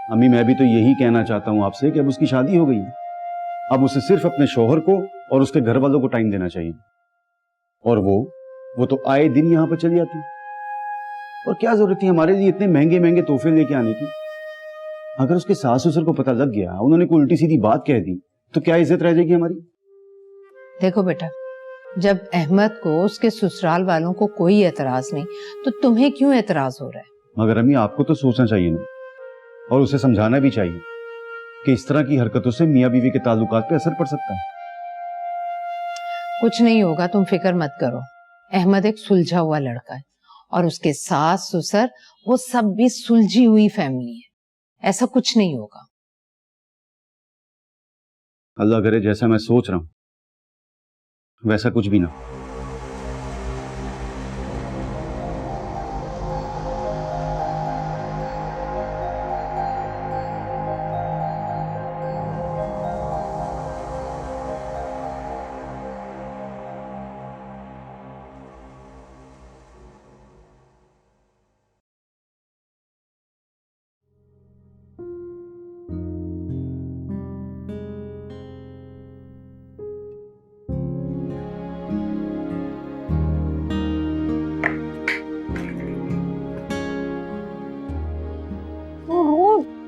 अम्मी मैं भी तो यही कहना चाहता हूँ आपसे कि अब उसकी शादी हो गई है, अब उसे सिर्फ अपने शौहर को और उसके घर वालों को टाइम देना चाहिए। और वो तो आए दिन यहाँ पर चली आती, और क्या जरूरत थी हमारे लिए इतने महंगे महंगे तोहफे लेके आने की। अगर उसके सास ससुर को पता लग गया, उन्होंने कोई उल्टी सीधी बात कह दी, तो क्या इज्जत रह जाएगी हमारी। देखो बेटा, जब अहमद को उसके ससुराल वालों को कोई एतराज नहीं, तो तुम्हें क्यों एतराज हो रहा है? मगर अम्मी आपको तो सोचना चाहिए ना, और उसे समझाना भी चाहिए कि इस तरह की हरकतों से मियाँ बीवी के ताल्लुकात पे असर पड़ सकता है। कुछ नहीं होगा, तुम फिक्र मत करो। अहमद एक सुलझा हुआ लड़का है, और उसके सास ससुर वो सब भी सुलझी हुई फैमिली है, ऐसा कुछ नहीं होगा। अल्लाह करे जैसा मैं सोच रहा हूं वैसा कुछ भी ना।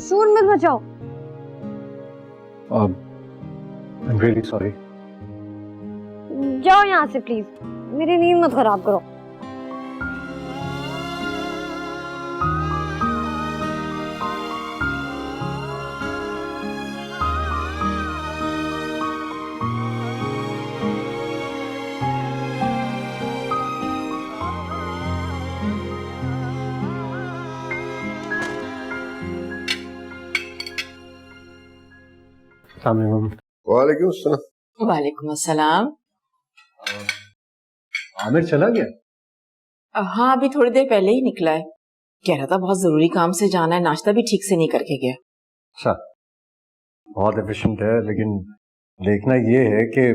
शोर मत मचाओ। I'm really sorry. जाओ यहाँ से प्लीज, मेरी नींद मत खराब करो। वालेकुम अस्सलाम। वालेकुम अस्सलाम। आमिर चला गया? हाँ, अभी थोड़ी देर पहले ही निकला है। कह रहा था बहुत जरूरी काम से जाना है, नाश्ता भी ठीक से नहीं करके गया। अच्छा, बहुत एफिशिएंट है, लेकिन देखना ये है कि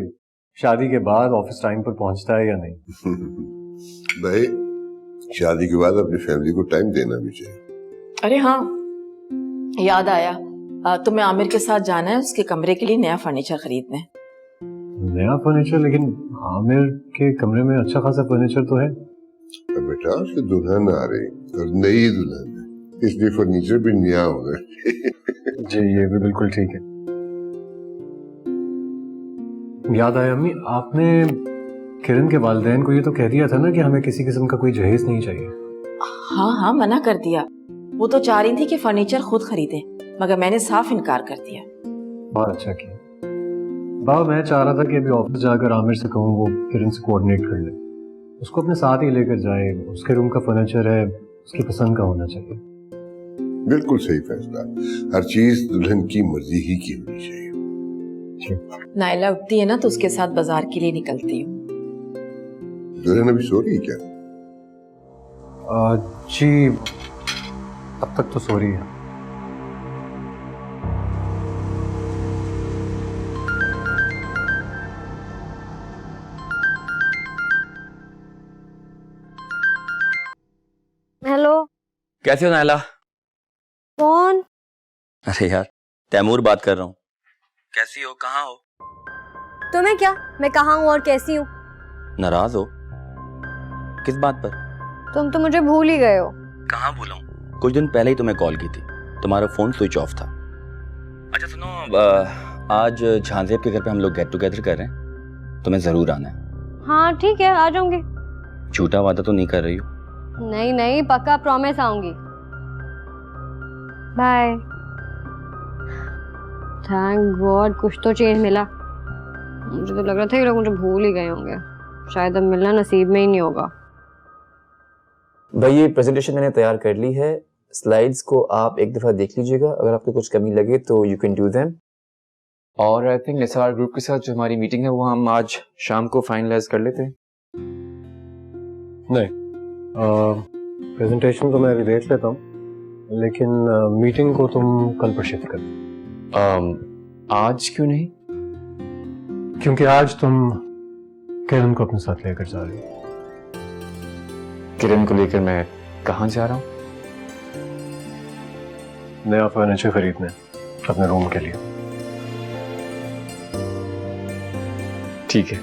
शादी के बाद ऑफिस टाइम पर पहुंचता है या नहीं। भाई, शादी के बाद अपनी फैमिली को टाइम देना भी चाहिए। अरे हाँ, याद आया, तुम्हें आमिर के साथ जाना है उसके कमरे के लिए नया फर्नीचर खरीदने। नया फर्नीचर? लेकिन आमिर के कमरे में अच्छा खासा फर्नीचर तो है। बेटा, उसकी दुल्हन आ रही और नई दुल्हन है, इसलिए फर्नीचर भी नया होगा। जी, ये भी बिल्कुल ठीक है। याद आया अम्मी, आपने किरण के वालिदैन को ये तो कह दिया था ना कि हमें किसी किस्म का कोई जहेज नहीं चाहिए। हाँ हाँ, मना कर दिया। वो तो चाह रही थी कि फर्नीचर खुद खरीदे, मगर मैंने साफ इनकार कर दिया। बहुत अच्छा किया। बाबा, मैं चाह रहा था कि अभी ऑफिस जाकर आमिर से कहूँ वो किरण से कोऑर्डिनेट कर ले, उसको अपने साथ ही लेकर जाए। उसके रूम का फर्नीचर है, उसकी पसंद का होना चाहिए। बिल्कुल सही फैसला। हर चीज दुल्हन की मर्जी ही की होनी चाहिए। नायला उठती है ना तो उसके साथ बाजार के लिए निकलती हूँ। दुल्हन अभी सो रही है क्या? जी, अब तक तो सो रही है। हेलो, कैसे हो नायला? कौन? अरे यार, तैमूर बात कर रहा हूँ। कैसी हो, कहाँ हो? तुम्हें क्या, मैं कहाँ हूँ और कैसी हूँ? नाराज हो? किस बात पर? तुम तो मुझे भूल ही गए हो। कहाँ भूला हूँ? कुछ दिन पहले ही तुम्हें कॉल की थी, तुम्हारा फोन स्विच ऑफ था। अच्छा सुनो, आज झांजेब के घर पे हम लोग गेट टुगेदर कर रहे हैं, तुम्हें जरूर आना है। हाँ ठीक है, आ जाऊंगी। झूठा वादा तो नहीं कर रही हो? नहीं नहीं, पक्का प्रॉमिस आऊंगी। बाय। थैंक गॉड, कुछ तो चेंज मिला। मुझे तो लग रहा था ये लोग मुझे भूल ही गए होंगे, शायद अब मिलना नसीब में ही नहीं होगा। भाई, ये प्रेजेंटेशन मैंने तैयार कर ली है, स्लाइड्स को आप एक दफा देख लीजिएगा, अगर आपको कुछ कमी लगे तो यू कैन डू देम। और आई थिंक एसआर ग्रुप के साथ जो हमारी मीटिंग है वो हम आज शाम को फाइनलाइज कर लेते हैं। नहीं, प्रेजेंटेशन तो मैं अभी देख लेता हूँ, लेकिन मीटिंग को तुम कल पर शिफ्ट कर। आज क्यों नहीं? क्योंकि आज तुम किरण को अपने साथ लेकर जा रही हो। किरण को लेकर मैं कहाँ जा रहा हूँ? नया फर्नीचर खरीदना है अपने रूम के लिए। ठीक है।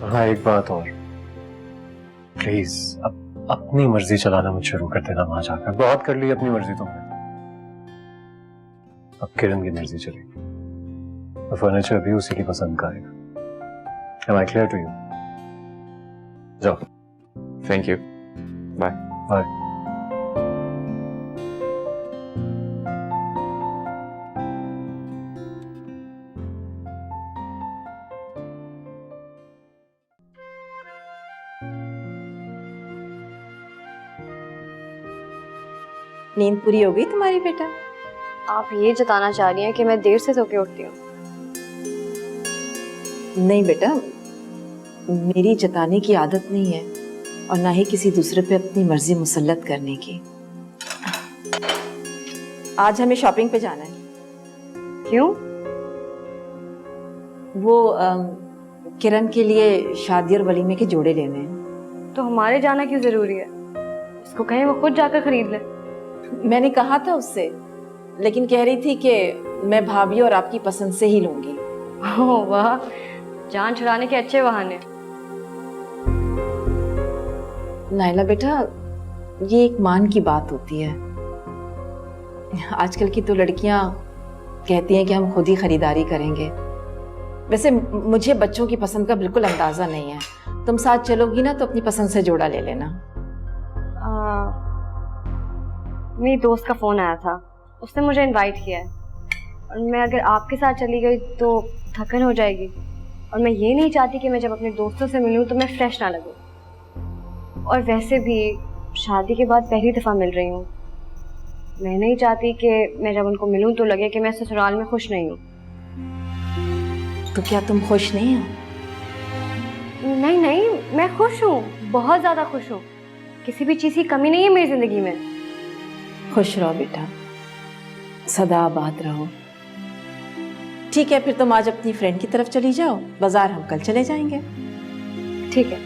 हाँ, एक बात और, प्लीज अब अपनी मर्जी चलाना मुझ शुरू कर देना वहां जाकर। बहुत कर ली अपनी मर्जी तुमने, अब किरण की मर्जी चलेगी। और फर्नीचर भी उसी की पसंद का आएगा। Am I clear to you? जाओ। Thank you, bye. बाय। नींद पूरी हो गई तुम्हारी बेटा? आप ये जताना चाह रही हैं कि मैं देर से सो के उठती हूँ? नहीं बेटा, मेरी जताने की आदत नहीं है और ना ही किसी दूसरे पे अपनी मर्जी मुसल्लत करने की। आज हमें शॉपिंग पे जाना है। क्यों? वो किरण के लिए शादी और वलीमे के जोड़े लेने हैं। तो हमारे जाना क्यों जरूरी है? इसको कहें वो खुद जाकर खरीद ले। मैंने कहा था उससे, लेकिन कह रही थी कि मैं भाभी और आपकी पसंद से ही लूंगी। ओह वाह, जान छुड़ाने के अच्छे बहाने। नायला बेटा, ये एक मान की बात होती है। आजकल की तो लड़कियां कहती हैं कि हम खुद ही खरीदारी करेंगे। वैसे मुझे बच्चों की पसंद का बिल्कुल अंदाजा नहीं है। तुम साथ चलोगी ना तो अपनी पसंद से जोड़ा ले लेना। मेरी दोस्त का फोन आया था, उसने मुझे इनवाइट किया है और मैं अगर आपके साथ चली गई तो थकन हो जाएगी और मैं ये नहीं चाहती कि मैं जब अपने दोस्तों से मिलूं तो मैं फ्रेश ना लगूं। और वैसे भी शादी के बाद पहली दफ़ा मिल रही हूँ, मैं नहीं चाहती कि मैं जब उनको मिलूं तो लगे कि मैं ससुराल में खुश नहीं हूँ। तो क्या तुम खुश नहीं हो? नहीं नहीं, मैं खुश हूँ, बहुत ज़्यादा खुश हूँ। किसी भी चीज़ की कमी नहीं है मेरी ज़िंदगी में। खुश रहो बेटा, सदा आबाद रहो। ठीक है, फिर तुम आज अपनी फ्रेंड की तरफ चली जाओ, बाजार हम कल चले जाएंगे। ठीक है।